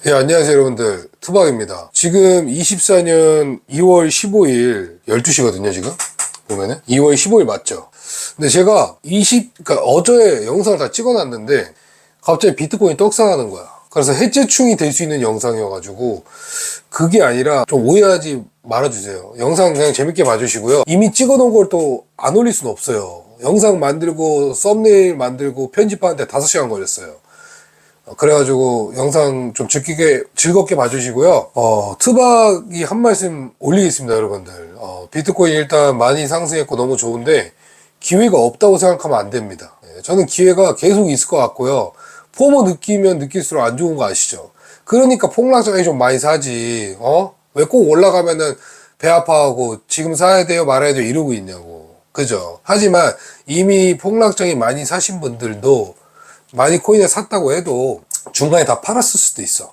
예, 안녕하세요 여러분들, 투박입니다. 지금 24년 2월 15일 12시거든요 지금 보면은 2월 15일 맞죠. 근데 제가 그러니까 어제 영상을 다 찍어놨는데 갑자기 비트코인이 떡상하는 거야. 그래서 해체충이 될 수 있는 영상이어가지고 그게 아니라 좀 오해하지 말아주세요. 영상 그냥 재밌게 봐주시고요. 이미 찍어놓은 걸 또 안 올릴 수는 없어요. 영상 만들고 썸네일 만들고 편집하는데 5시간 걸렸어요. 그래가지고 영상 좀 즐겁게 봐주시고요. 투박이 한 말씀 올리겠습니다 여러분들. 비트코인 일단 많이 상승했고 너무 좋은데 기회가 없다고 생각하면 안 됩니다. 저는 기회가 계속 있을 것 같고요. 포모 느끼면 느낄수록 안 좋은 거 아시죠? 그러니까 폭락장에 좀 많이 사지. 왜 꼭 올라가면은 배 아파하고 지금 사야 돼요 말아야 돼요 이러고 있냐고. 그죠? 하지만 이미 폭락장에 많이 사신 분들도 많이 코인을 샀다고 해도 중간에 다 팔았을 수도 있어.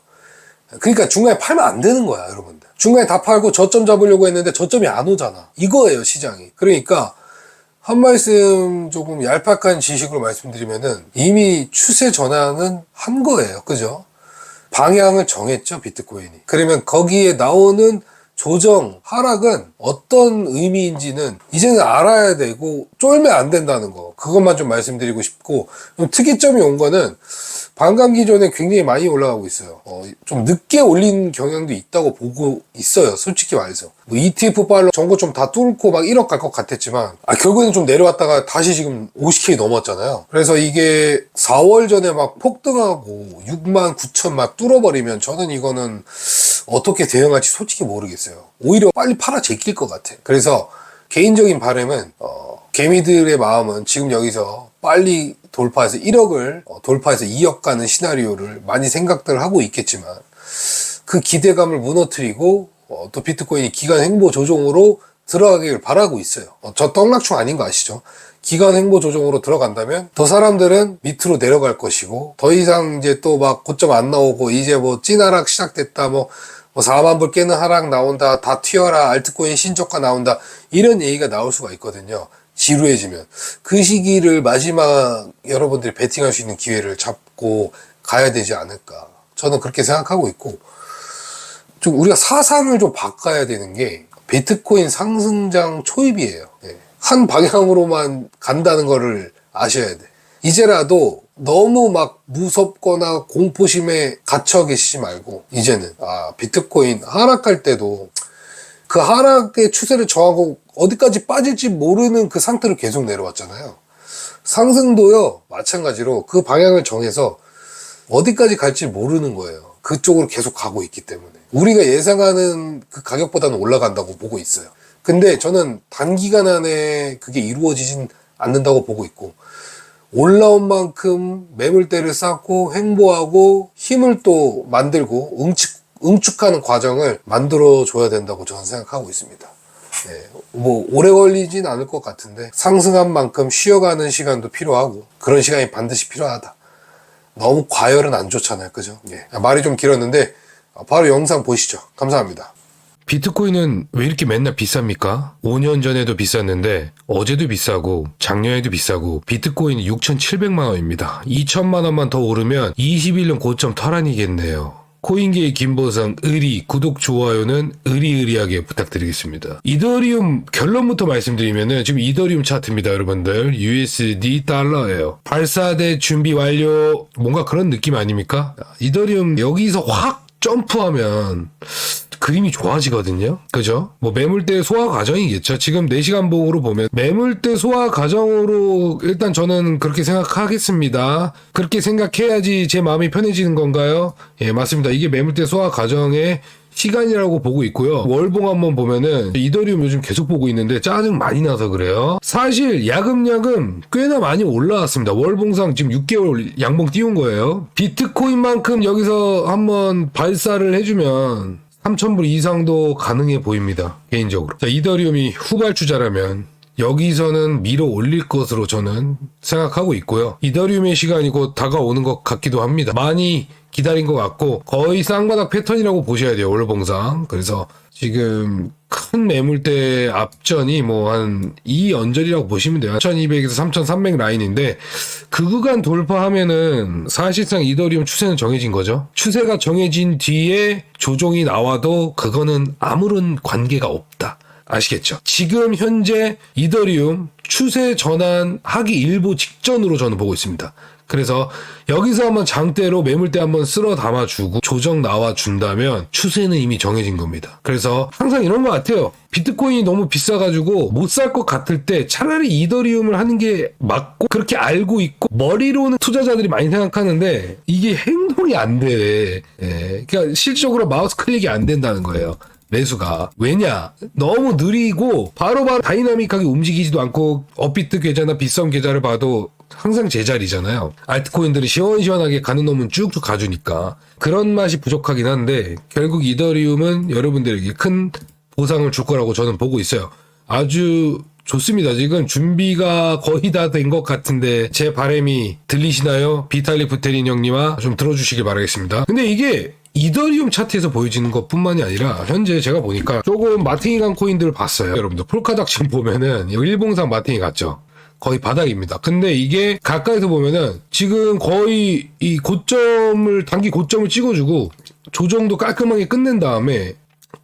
그러니까 중간에 팔면 안 되는 거야 여러분들. 중간에 다 팔고 저점 잡으려고 했는데 저점이 안 오잖아. 이거예요 시장이. 그러니까 한 말씀 조금 얄팍한 지식으로 말씀드리면은 이미 추세 전환은 한 거예요. 그죠? 방향을 정했죠 비트코인이. 그러면 거기에 나오는 조정, 하락은 어떤 의미인지는 이제는 알아야 되고 쫄면 안 된다는 거, 그것만 좀 말씀드리고 싶고, 좀 특이점이 온 거는 반감 기존에 굉장히 많이 올라가고 있어요. 좀 늦게 올린 경향도 있다고 보고 있어요 솔직히 말해서. 뭐 ETF 팔로 전고 좀 다 뚫고 막 1억 갈 것 같았지만 결국에는 좀 내려왔다가 다시 지금 50K 넘었잖아요. 그래서 이게 4월 전에 막 폭등하고 6만 9천 막 뚫어버리면 저는 이거는 어떻게 대응할지 솔직히 모르겠어요. 오히려 빨리 팔아 제낄 것 같아. 그래서 개인적인 바람은 개미들의 마음은 지금 여기서 빨리 돌파해서 1억을 돌파해서 2억 가는 시나리오를 많이 생각들 하고 있겠지만 그 기대감을 무너뜨리고 또 비트코인이 기간 횡보 조정으로 들어가길 바라고 있어요. 저 떡락충 아닌 거 아시죠? 기간 횡보 조정으로 들어간다면 더 사람들은 밑으로 내려갈 것이고 더 이상 이제 또 막 고점 안 나오고 이제 뭐 찐하락 시작됐다 뭐 4만 불 깨는 하락 나온다 다 튀어라 알트코인 신저가 나온다 이런 얘기가 나올 수가 있거든요. 지루해지면 그 시기를 마지막 여러분들이 베팅할 수 있는 기회를 잡고 가야 되지 않을까 저는 그렇게 생각하고 있고, 좀 우리가 사상을 좀 바꿔야 되는 게 비트코인 상승장 초입이에요. 한 방향으로만 간다는 거를 아셔야 돼. 이제라도 너무 막 무섭거나 공포심에 갇혀 계시지 말고 이제는 비트코인 하락할 때도 그 하락의 추세를 정하고 어디까지 빠질지 모르는 그 상태로 계속 내려왔잖아요. 상승도요 마찬가지로 그 방향을 정해서 어디까지 갈지 모르는 거예요. 그쪽으로 계속 가고 있기 때문에 우리가 예상하는 그 가격보다는 올라간다고 보고 있어요. 근데 저는 단기간 안에 그게 이루어지진 않는다고 보고 있고, 올라온 만큼 매물대를 쌓고 횡보하고 힘을 또 만들고 응축하는 과정을 만들어줘야 된다고 저는 생각하고 있습니다. 뭐 오래 걸리진 않을 것 같은데 상승한 만큼 쉬어가는 시간도 필요하고 그런 시간이 반드시 필요하다. 너무 과열은 안 좋잖아요. 그죠? 말이 좀 길었는데 바로 영상 보시죠. 감사합니다. 비트코인은 왜 이렇게 맨날 비쌉니까? 5년 전에도 비쌌는데 어제도 비싸고 작년에도 비싸고 비트코인이 6,700만 원입니다. 2천만 원만 더 오르면 21년 고점 탈환이겠네요. 코인계의 김보상 구독 좋아요는 의리하게 부탁드리겠습니다. 이더리움 결론부터 말씀드리면은 지금 이더리움 차트입니다 여러분들. USD 달러예요. 발사대 준비 완료, 뭔가 그런 느낌 아닙니까? 이더리움 여기서 확 점프하면 그림이 좋아지거든요. 그죠? 뭐 매물대 소화 과정이겠죠. 지금 4시간 봉으로 보면 매물대 소화 과정으로 일단 저는 그렇게 생각하겠습니다. 그렇게 생각해야지 제 마음이 편해지는 건가요? 예, 맞습니다. 이게 매물대 소화 과정의 시간이라고 보고 있고요. 월봉 한번 보면은 이더리움 요즘 계속 보고 있는데 짜증 많이 나서 그래요. 사실 야금야금 꽤나 많이 올라왔습니다. 월봉상 지금 6개월 양봉 띄운 거예요. 비트코인만큼 여기서 한번 발사를 해주면 3,000불 이상도 가능해 보입니다. 개인적으로. 자, 이더리움이 후발주자라면 여기서는 밀어 올릴 것으로 저는 생각하고 있고요. 이더리움의 시간이 곧 다가오는 것 같기도 합니다. 많이 기다린 것 같고 거의 쌍바닥 패턴이라고 보셔야 돼요. 월봉상. 그래서 지금 큰 매물대 앞전이 뭐 한 이 언저리라고 보시면 돼요. 1200에서 3300 라인인데 그 구간 돌파하면은 사실상 이더리움 추세는 정해진 거죠. 추세가 정해진 뒤에 조정이 나와도 그거는 아무런 관계가 없다. 아시겠죠? 지금 현재 이더리움 추세 전환하기 일보 직전으로 저는 보고 있습니다. 그래서 여기서 한번 장대로 매물대 한번 쓸어 담아주고 조정 나와준다면 추세는 이미 정해진 겁니다. 그래서 항상 이런 것 같아요. 비트코인이 너무 비싸가지고 못 살 것 같을 때 차라리 이더리움을 하는 게 맞고 그렇게 알고 있고 머리로는 투자자들이 많이 생각하는데 이게 행동이 안 돼. 그러니까 실질적으로 마우스 클릭이 안 된다는 거예요. 매수가. 왜냐? 너무 느리고 바로바로 다이나믹하게 움직이지도 않고 업비트 계좌나 빗썸 계좌를 봐도 항상 제자리잖아요. 알트코인들이 시원시원하게 가는 놈은 쭉쭉 가주니까 그런 맛이 부족하긴 한데 결국 이더리움은 여러분들에게 큰 보상을 줄 거라고 저는 보고 있어요. 아주 좋습니다. 지금 준비가 거의 다 된 것 같은데 제 바람이 들리시나요? 비탈릭 부테린 형님아 좀 들어주시길 바라겠습니다. 근데 이게 이더리움 차트에서 보여지는 것 뿐만이 아니라 현재 제가 보니까 조금 마팅이 간 코인들을 봤어요. 여러분들 폴카닥 지금 보면은 일봉상 마팅이 갔죠. 거의 바닥입니다. 근데 이게 가까이서 보면은 지금 거의 이 고점을 단기 고점을 찍어주고 조정도 깔끔하게 끝낸 다음에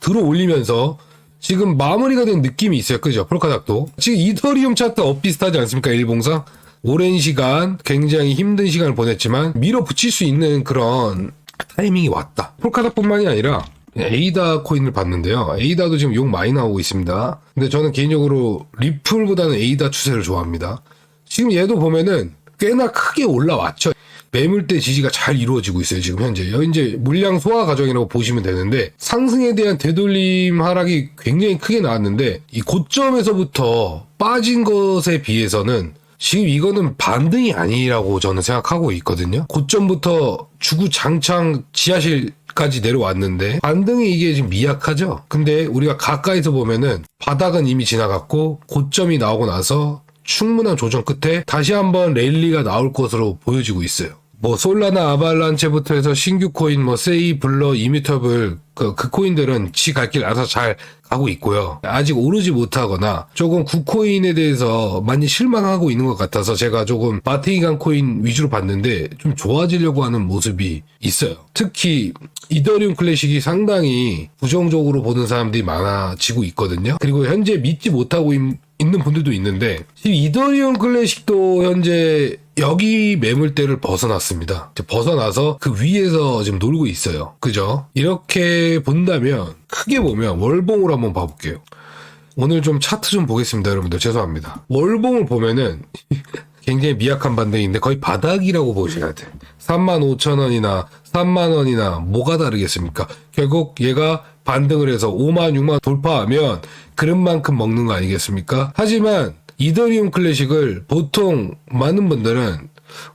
들어 올리면서 지금 마무리가 된 느낌이 있어요. 그죠? 폴카닥도 지금 이더리움 차트 엇비슷하지 않습니까? 일봉상 오랜 시간 굉장히 힘든 시간을 보냈지만 밀어붙일 수 있는 그런 타이밍이 왔다. 폴카닥뿐만이 아니라 에이다 코인을 봤는데요. 에이다도 지금 욕 많이 나오고 있습니다. 근데 저는 개인적으로 리플보다는 에이다 추세를 좋아합니다. 지금 얘도 보면은 꽤나 크게 올라왔죠. 매물대 지지가 잘 이루어지고 있어요. 지금 현재 물량 소화 과정이라고 보시면 되는데 상승에 대한 되돌림 하락이 굉장히 크게 나왔는데 이 고점에서부터 빠진 것에 비해서는 지금 이거는 반등이 아니라고 저는 생각하고 있거든요. 고점부터 주구장창 지하실까지 내려왔는데 반등이 이게 지금 미약하죠. 근데 우리가 가까이서 보면은 바닥은 이미 지나갔고 고점이 나오고 나서 충분한 조정 끝에 다시 한번 랠리가 나올 것으로 보여지고 있어요. 뭐 솔라나 아발란체부터 해서 신규 코인 뭐 세이, 블러, 이뮤터블 그 코인들은 지 갈 길 알아서 잘 가고 있고요. 아직 오르지 못하거나 조금 구코인에 대해서 많이 실망하고 있는 것 같아서 제가 조금 마팅이간 코인 위주로 봤는데 좀 좋아지려고 하는 모습이 있어요. 특히 이더리움 클래식이 상당히 부정적으로 보는 사람들이 많아지고 있거든요. 그리고 현재 믿지 못하고 있는 분들도 있는데 지금 이더리움 클래식도 현재 여기 매물대를 벗어났습니다. 벗어나서 그 위에서 지금 놀고 있어요. 그죠? 이렇게 본다면 크게 보면 월봉으로 한번 봐볼게요. 오늘 좀 차트 좀 보겠습니다. 여러분들 죄송합니다. 월봉을 보면은 굉장히 미약한 반등인데 거의 바닥이라고 보셔야 돼. 35,000원이나 3만원이나 뭐가 다르겠습니까? 결국 얘가 반등을 해서 5만 6만 돌파하면 그런 만큼 먹는 거 아니겠습니까? 하지만 이더리움 클래식을 보통 많은 분들은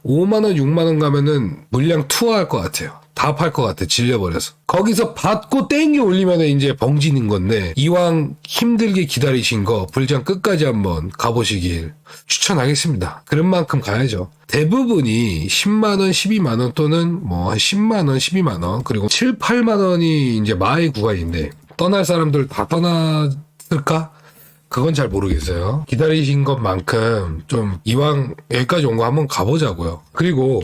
5만원 6만원 가면은 물량 투하할 것 같아요. 다 팔 것 같아. 질려버려서. 거기서 받고 땡겨 올리면 이제 벙지는 건데 이왕 힘들게 기다리신 거 불장 끝까지 한번 가보시길 추천하겠습니다. 그런 만큼 가야죠. 대부분이 10만원, 12만원 또는 뭐 한 10만원, 12만원 그리고 7, 8만원이 이제 마의 구간인데 떠날 사람들 다 떠났을까? 그건 잘 모르겠어요. 기다리신 것만큼 좀 이왕 여기까지 온 거 한번 가보자고요. 그리고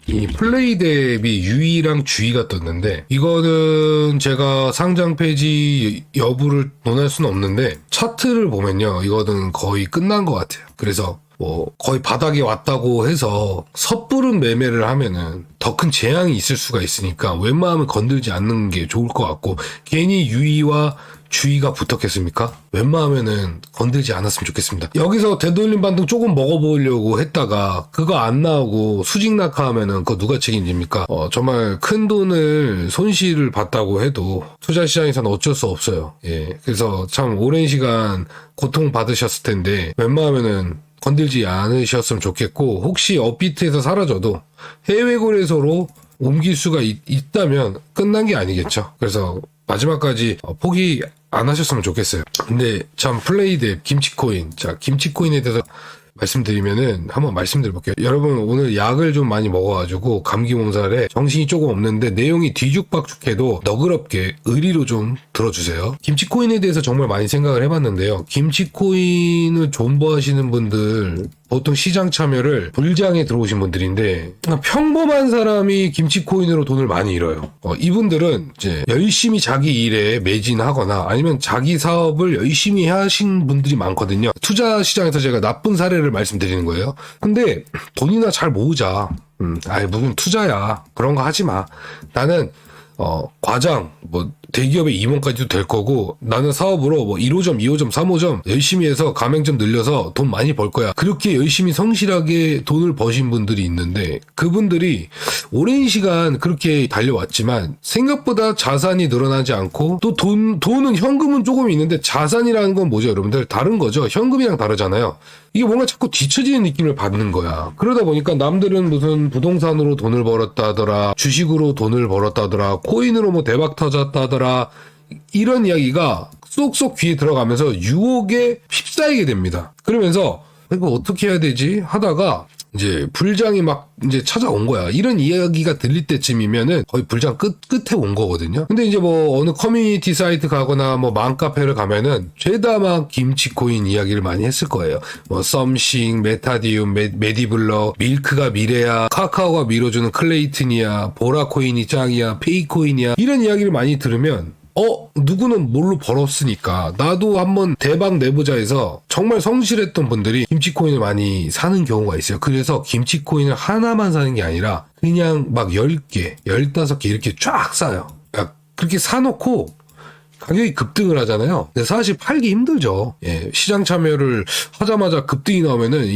이 플레이 대비 유의랑 주의가 떴는데 이거는 제가 상장 폐지 여부를 논할 수는 없는데 차트를 보면요. 이거는 거의 끝난 것 같아요. 그래서 뭐 거의 바닥에 왔다고 해서 섣부른 매매를 하면은 더 큰 재앙이 있을 수가 있으니까 웬만하면 건들지 않는 게 좋을 것 같고 괜히 유의와 주의가 붙었겠습니까? 웬만하면은 건들지 않았으면 좋겠습니다. 여기서 되돌림 반등 조금 먹어보려고 했다가 그거 안 나오고 수직 낙하하면은 그거 누가 책임집니까? 정말 큰 돈을 손실을 봤다고 해도 투자 시장에서는 어쩔 수 없어요. 예, 그래서 참 오랜 시간 고통 받으셨을 텐데 웬만하면은 건들지 않으셨으면 좋겠고 혹시 업비트에서 사라져도 해외 거래소로 옮길 수가 있다면 끝난 게 아니겠죠. 그래서 마지막까지 포기 안 하셨으면 좋겠어요. 근데 참 플레이드 김치코인, 자 김치코인에 대해서 말씀드리면은 한번 말씀드려볼게요. 여러분 오늘 약을 좀 많이 먹어가지고 감기 몸살에 정신이 조금 없는데 내용이 뒤죽박죽해도 너그럽게 의리로 좀 들어주세요. 김치코인에 대해서 정말 많이 생각을 해봤는데요. 김치코인을 존버하시는 분들 보통 시장 참여를 불장에 들어오신 분들인데 평범한 사람이 김치코인으로 돈을 많이 잃어요. 이분들은 이제 열심히 자기 일에 매진하거나 아니면 자기 사업을 열심히 하신 분들이 많거든요. 투자 시장에서 제가 나쁜 사례를 말씀드리는 거예요. 근데 돈이나 잘 모으자. 무슨 투자야. 그런 거 하지 마. 나는 과장, 대기업의 임원까지도 될 거고, 나는 사업으로 1호점, 2호점, 3호점 열심히 해서 가맹점 늘려서 돈 많이 벌 거야. 그렇게 열심히 성실하게 돈을 버신 분들이 있는데, 그분들이 오랜 시간 그렇게 달려왔지만, 생각보다 자산이 늘어나지 않고, 또 돈은 현금은 조금 있는데, 자산이라는 건 뭐죠, 여러분들? 다른 거죠. 현금이랑 다르잖아요. 이게 뭔가 자꾸 뒤처지는 느낌을 받는 거야. 그러다 보니까 남들은 무슨 부동산으로 돈을 벌었다더라, 주식으로 돈을 벌었다더라, 코인으로 대박 터졌다더라, 이런 이야기가 쏙쏙 귀에 들어가면서 유혹에 휩싸이게 됩니다. 그러면서 이거 어떻게 해야 되지? 하다가 이제 불장이 막 이제 찾아온 거야. 이런 이야기가 들릴 때쯤이면은 거의 불장 끝에 온 거거든요. 근데 이제 어느 커뮤니티 사이트 가거나 맘카페를 가면은 죄다 막 김치코인 이야기를 많이 했을 거예요. 썸씽, 메타디움, 메디블럭, 밀크가 미래야, 카카오가 밀어주는 클레이튼이야, 보라코인이 짱이야, 페이코인이야, 이런 이야기를 많이 들으면 누구는 뭘로 벌었으니까 나도 한번 대박 내보자 해서 정말 성실했던 분들이 김치코인을 많이 사는 경우가 있어요. 그래서 김치코인을 하나만 사는 게 아니라 그냥 막 10개, 15개 이렇게 쫙 사요. 그렇게 사놓고 가격이 급등을 하잖아요. 근데 사실 팔기 힘들죠. 시장 참여를 하자마자 급등이 나오면은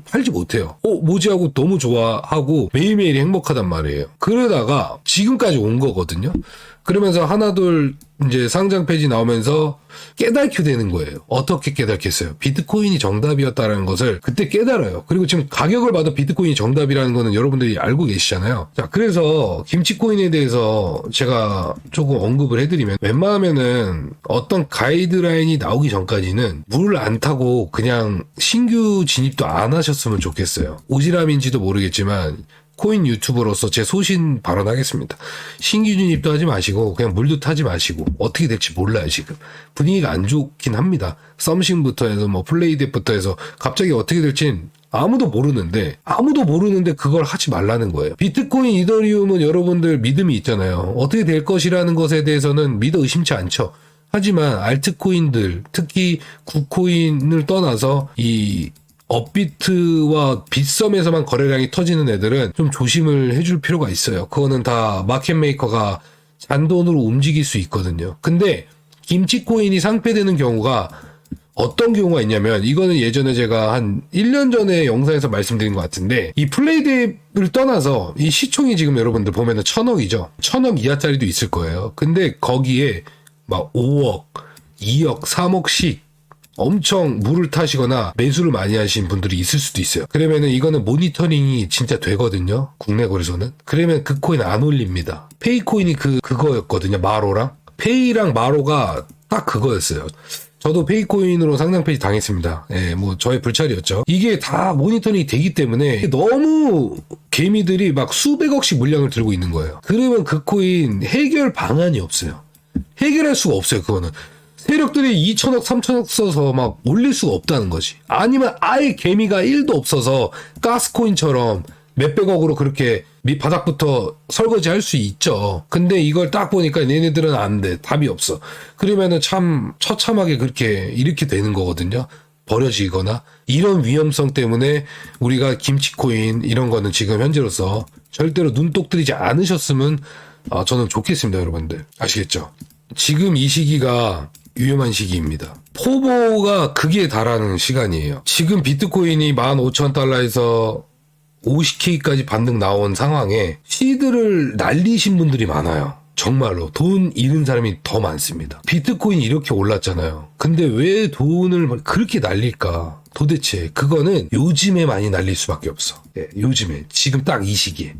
팔지 못해요. 뭐지 하고 너무 좋아하고 매일매일이 행복하단 말이에요. 그러다가 지금까지 온 거거든요. 그러면서 하나둘 이제 상장 폐지 나오면서 깨닫게 되는 거예요. 어떻게 깨닫겠어요? 비트코인이 정답이었다는 것을 그때 깨달아요. 그리고 지금 가격을 봐도 비트코인이 정답이라는 거는 여러분들이 알고 계시잖아요. 자, 그래서 김치코인에 대해서 제가 조금 언급을 해드리면 웬만하면은 어떤 가이드라인이 나오기 전까지는 물을 안 타고 그냥 신규 진입도 안 하셨으면 좋겠어요. 오지랖인지도 모르겠지만 코인 유튜버로서 제 소신 발언하겠습니다. 신규 진입도 하지 마시고 그냥 물도 타지 마시고 어떻게 될지 몰라요. 지금 분위기가 안 좋긴 합니다. 썸씽부터 해서 플레이댓부터 해서 갑자기 어떻게 될진 아무도 모르는데 그걸 하지 말라는 거예요. 비트코인, 이더리움은 여러분들 믿음이 있잖아요. 어떻게 될 것이라는 것에 대해서는 믿어 의심치 않죠. 하지만 알트코인들, 특히 구코인을 떠나서 이 업비트와 빗썸에서만 거래량이 터지는 애들은 좀 조심을 해줄 필요가 있어요. 그거는 다 마켓메이커가 잔돈으로 움직일 수 있거든요. 근데 김치코인이 상폐되는 경우가 어떤 경우가 있냐면, 이거는 예전에 제가 한 1년 전에 영상에서 말씀드린 것 같은데, 이 플레이뎁을 떠나서 이 시총이 지금 여러분들 보면은 1000억이죠. 1000억 이하짜리도 있을 거예요. 근데 거기에 막 5억, 2억, 3억씩 엄청 물을 타시거나 매수를 많이 하신 분들이 있을 수도 있어요. 그러면은 이거는 모니터링이 진짜 되거든요. 국내 거래소는. 그러면 그 코인 안 올립니다. 페이코인이 그거였거든요. 마로랑. 페이랑 마로가 딱 그거였어요. 저도 페이코인으로 상장 폐지 당했습니다. 저의 불찰이었죠. 이게 다 모니터링이 되기 때문에 너무 개미들이 막 수백억씩 물량을 들고 있는 거예요. 그러면 그 코인 해결 방안이 없어요. 해결할 수가 없어요. 그거는. 세력들이 2천억, 3천억 써서 막 올릴 수가 없다는 거지. 아니면 아예 개미가 1도 없어서 가스코인처럼 몇백억으로 그렇게 바닥부터 설거지 할 수 있죠. 근데 이걸 딱 보니까 얘네들은 안 돼. 답이 없어. 그러면은 참 처참하게 그렇게 이렇게 되는 거거든요. 버려지거나. 이런 위험성 때문에 우리가 김치코인 이런 거는 지금 현재로서 절대로 눈독 들이지 않으셨으면 저는 좋겠습니다. 여러분들. 아시겠죠? 지금 이 시기가 위험한 시기입니다. 포보가 극에 달하는 시간이에요. 지금 비트코인이 15,000달러에서 50K까지 반등 나온 상황에 시드를 날리신 분들이 많아요. 정말로 돈 잃은 사람이 더 많습니다. 비트코인이 이렇게 올랐잖아요. 근데 왜 돈을 그렇게 날릴까? 도대체 그거는 요즘에 많이 날릴 수밖에 없어. 요즘에 지금 딱 이 시기에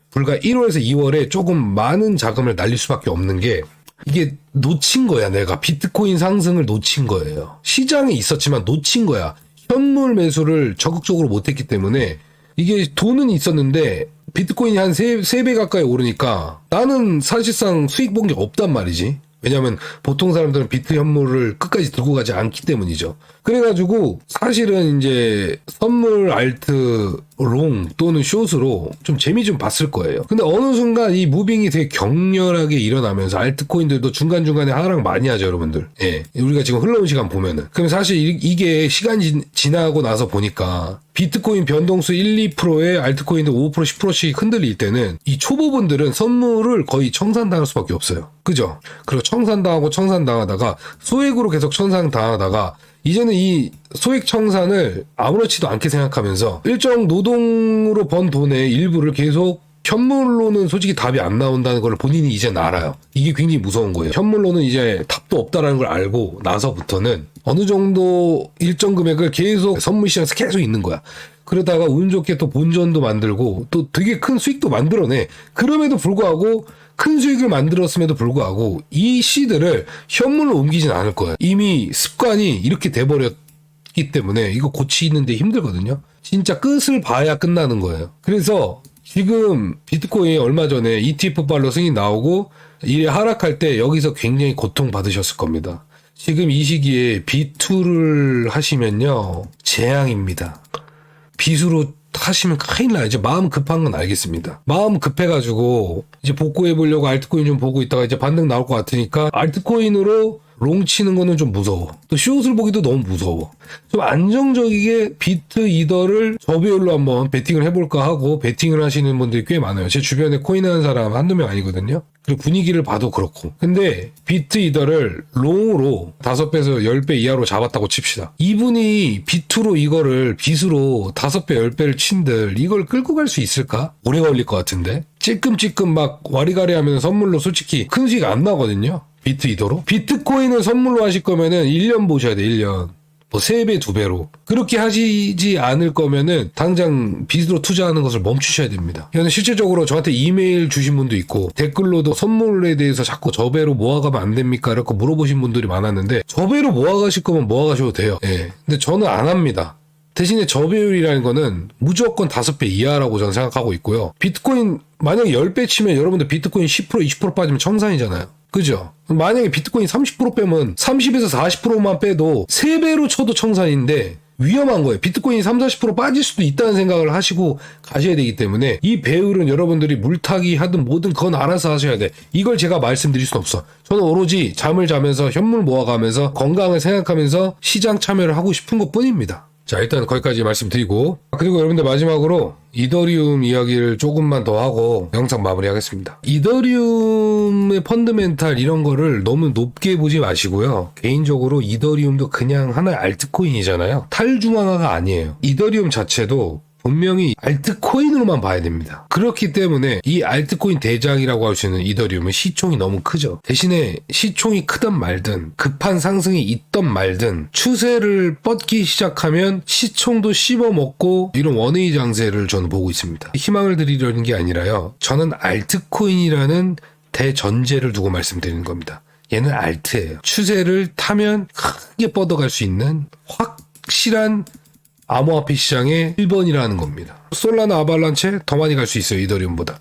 불과 1월에서 2월에 조금 많은 자금을 날릴 수밖에 없는 게 이게 놓친 거야. 내가 비트코인 상승을 놓친 거예요. 시장에 있었지만 놓친 거야. 현물 매수를 적극적으로 못했기 때문에 이게 돈은 있었는데 비트코인이 한 3배 가까이 오르니까 나는 사실상 수익 본 게 없단 말이지. 왜냐면 보통 사람들은 비트 현물을 끝까지 들고 가지 않기 때문이죠. 그래가지고 사실은 이제 선물 알트 롱 또는 숏으로 좀 재미 좀 봤을 거예요. 근데 어느 순간 이 무빙이 되게 격렬하게 일어나면서 알트코인들도 중간중간에 하락 많이 하죠, 여러분들. 예. 우리가 지금 흘러온 시간 보면은. 그럼 사실 이게 시간이 지나고 나서 보니까 비트코인 변동수 1, 2%에 알트코인들 5%, 10%씩 흔들릴 때는 이 초보분들은 선물을 거의 청산당할 수밖에 없어요. 그죠? 그리고 청산당하다가 소액으로 계속 청산당하다가 이제는 이 소액 청산을 아무렇지도 않게 생각하면서 일정 노동으로 번 돈의 일부를 계속 현물로는 솔직히 답이 안 나온다는 걸 본인이 이제는 알아요. 이게 굉장히 무서운 거예요. 현물로는 이제 답도 없다라는 걸 알고 나서부터는 어느 정도 일정 금액을 계속 선물 시장에서 계속 있는 거야. 그러다가 운 좋게 또 본전도 만들고 또 되게 큰 수익도 만들어내. 그럼에도 불구하고 큰 수익을 만들었음에도 불구하고 이 시들을 현물로 옮기진 않을 거예요. 이미 습관이 이렇게 돼버렸기 때문에 이거 고치는데 힘들거든요. 진짜 끝을 봐야 끝나는 거예요. 그래서 지금 비트코인 얼마 전에 ETF 발로 승인 나오고 이래 하락할 때 여기서 굉장히 고통받으셨을 겁니다. 지금 이 시기에 B2를 하시면요 재앙입니다. 빚으로 하시면 큰일 나요. 이제 마음 급한 건 알겠습니다. 마음 급해가지고 이제 복구해 보려고 알트코인 좀 보고 있다가 이제 반등 나올 것 같으니까 알트코인으로 롱 치는 거는 좀 무서워. 또 숏을 보기도 너무 무서워. 좀 안정적이게 비트 이더를 저배율로 한번 베팅을 해볼까 하고 베팅을 하시는 분들이 꽤 많아요. 제 주변에 코인 하는 사람 한두 명 아니거든요. 그리고 분위기를 봐도 그렇고. 근데 비트 이더를 롱으로 5배에서 10배 이하로 잡았다고 칩시다. 이분이 비트로 이거를 빚으로 5배, 10배를 친들 이걸 끌고 갈 수 있을까? 오래 걸릴 것 같은데. 찔끔찔끔 막 와리가리 하면 선물로 솔직히 큰 수익 안 나거든요. 비트 이더로. 비트코인을 선물로 하실 거면은 1년 보셔야 돼, 1년. 뭐 3배, 2배로. 그렇게 하시지 않을 거면은 당장 빚으로 투자하는 것을 멈추셔야 됩니다. 이거는 실질적으로 저한테 이메일 주신 분도 있고 댓글로도 선물에 대해서 자꾸 저배로 모아가면 안 됩니까? 이렇게 물어보신 분들이 많았는데 저배로 모아가실 거면 모아가셔도 돼요. 예. 근데 저는 안 합니다. 대신에 저배율이라는 거는 무조건 5배 이하라고 저는 생각하고 있고요. 비트코인 만약에 10배 치면 여러분들 비트코인 10%, 20% 빠지면 청산이잖아요. 그죠? 만약에 비트코인 30% 빼면 30에서 40%만 빼도 3배로 쳐도 청산인데 위험한 거예요. 비트코인이 30, 40% 빠질 수도 있다는 생각을 하시고 가셔야 되기 때문에 이 배율은 여러분들이 물타기 하든 뭐든 그건 알아서 하셔야 돼. 이걸 제가 말씀드릴 수는 없어. 저는 오로지 잠을 자면서 현물 모아가면서 건강을 생각하면서 시장 참여를 하고 싶은 것 뿐입니다. 자, 일단 거기까지 말씀드리고 그리고 여러분들 마지막으로 이더리움 이야기를 조금만 더 하고 영상 마무리하겠습니다. 이더리움의 펀드멘탈 이런 거를 너무 높게 보지 마시고요. 개인적으로 이더리움도 그냥 하나의 알트코인이잖아요. 탈중앙화가 아니에요. 이더리움 자체도 분명히 알트코인으로만 봐야 됩니다. 그렇기 때문에 이 알트코인 대장이라고 할 수 있는 이더리움은 시총이 너무 크죠. 대신에 시총이 크든 말든 급한 상승이 있던 말든 추세를 뻗기 시작하면 시총도 씹어먹고 이런 원웨이 장세를 저는 보고 있습니다. 희망을 드리려는 게 아니라요. 저는 알트코인이라는 대전제를 두고 말씀드리는 겁니다. 얘는 알트예요. 추세를 타면 크게 뻗어갈 수 있는 확실한 암호화폐 시장의 1번이라는 겁니다. 솔라나 아발란체 더 많이 갈 수 있어요. 이더리움보다.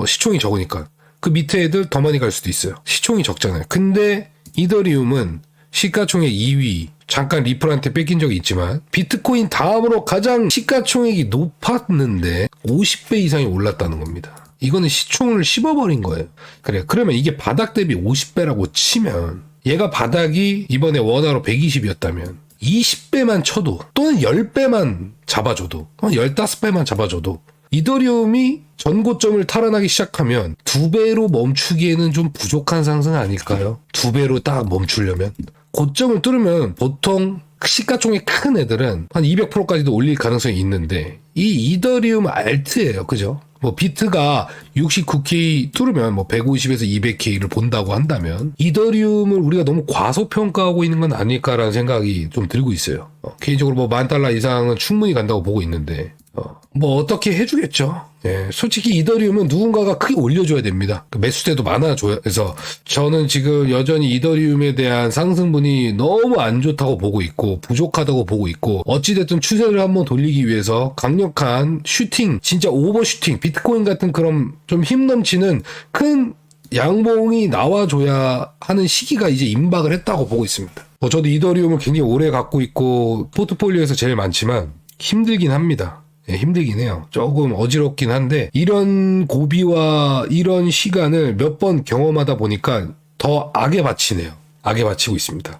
시총이 적으니까. 그 밑에 애들 더 많이 갈 수도 있어요. 시총이 적잖아요. 근데 이더리움은 시가총액 2위. 잠깐 리플한테 뺏긴 적이 있지만 비트코인 다음으로 가장 시가총액이 높았는데 50배 이상이 올랐다는 겁니다. 이거는 시총을 씹어버린 거예요. 그래. 그러면 이게 바닥 대비 50배라고 치면 얘가 바닥이 이번에 원화로 120이었다면 20배만 쳐도 또는 10배만 잡아줘도 또는 15배만 잡아줘도 이더리움이 전고점을 탈환하기 시작하면 2배로 멈추기에는 좀 부족한 상승 아닐까요? 2배로 딱 멈추려면 고점을 뚫으면 보통 시가총액 큰 애들은 한 200%까지도 올릴 가능성이 있는데 이 이더리움 알트예요. 그죠? 뭐 비트가 69K 뚫으면 뭐 150에서 200K를 본다고 한다면 이더리움을 우리가 너무 과소평가하고 있는 건 아닐까라는 생각이 좀 들고 있어요. 개인적으로 뭐 $10,000 이상은 충분히 간다고 보고 있는데 뭐 어떻게 해주겠죠. 예, 솔직히 이더리움은 누군가가 크게 올려줘야 됩니다. 매수세도 많아줘야 해서 저는 지금 여전히 이더리움에 대한 상승분이 너무 안 좋다고 보고 있고 부족하다고 보고 있고 어찌됐든 추세를 한번 돌리기 위해서 강력한 슈팅, 진짜 오버슈팅, 비트코인 같은 그런 좀 힘 넘치는 큰 양봉이 나와줘야 하는 시기가 이제 임박을 했다고 보고 있습니다. 저도 이더리움을 굉장히 오래 갖고 있고 포트폴리오에서 제일 많지만 힘들긴 합니다. 예, 힘들긴 해요. 조금 어지럽긴 한데 이런 고비와 이런 시간을 몇 번 경험하다 보니까 더 악에 바치네요. 악에 바치고 있습니다.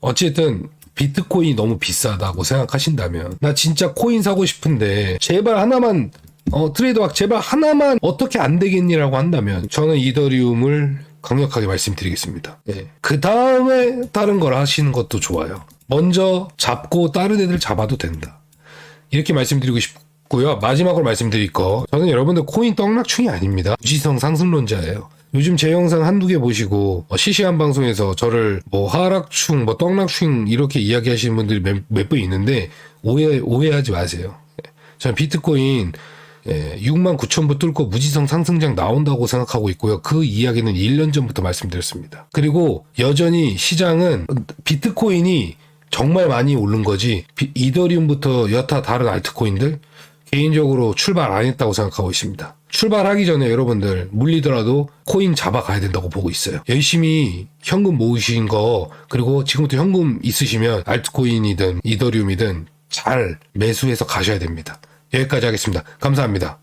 어쨌든 비트코인이 너무 비싸다고 생각하신다면 나 진짜 코인 사고 싶은데 제발 하나만 트레이더박 제발 하나만 어떻게 안 되겠니라고 한다면 저는 이더리움을 강력하게 말씀드리겠습니다. 예. 그 다음에 다른 걸 하시는 것도 좋아요. 먼저 잡고 다른 애들 잡아도 된다. 이렇게 말씀드리고 싶고요. 마지막으로 말씀드릴 거. 저는 여러분들 코인 떡락충이 아닙니다. 무지성 상승론자예요. 요즘 제 영상 한두 개 보시고 실시간 방송에서 저를 하락충, 떡락충 이렇게 이야기하시는 분들이 몇 분 있는데 오해하지 마세요. 저는 비트코인 69,000부 뚫고 무지성 상승장 나온다고 생각하고 있고요. 그 이야기는 1년 전부터 말씀드렸습니다. 그리고 여전히 시장은 비트코인이 정말 많이 오른 거지 이더리움부터 여타 다른 알트코인들 개인적으로 출발 안 했다고 생각하고 있습니다. 출발하기 전에 여러분들 물리더라도 코인 잡아가야 된다고 보고 있어요. 열심히 현금 모으신 거 그리고 지금부터 현금 있으시면 알트코인이든 이더리움이든 잘 매수해서 가셔야 됩니다. 여기까지 하겠습니다. 감사합니다.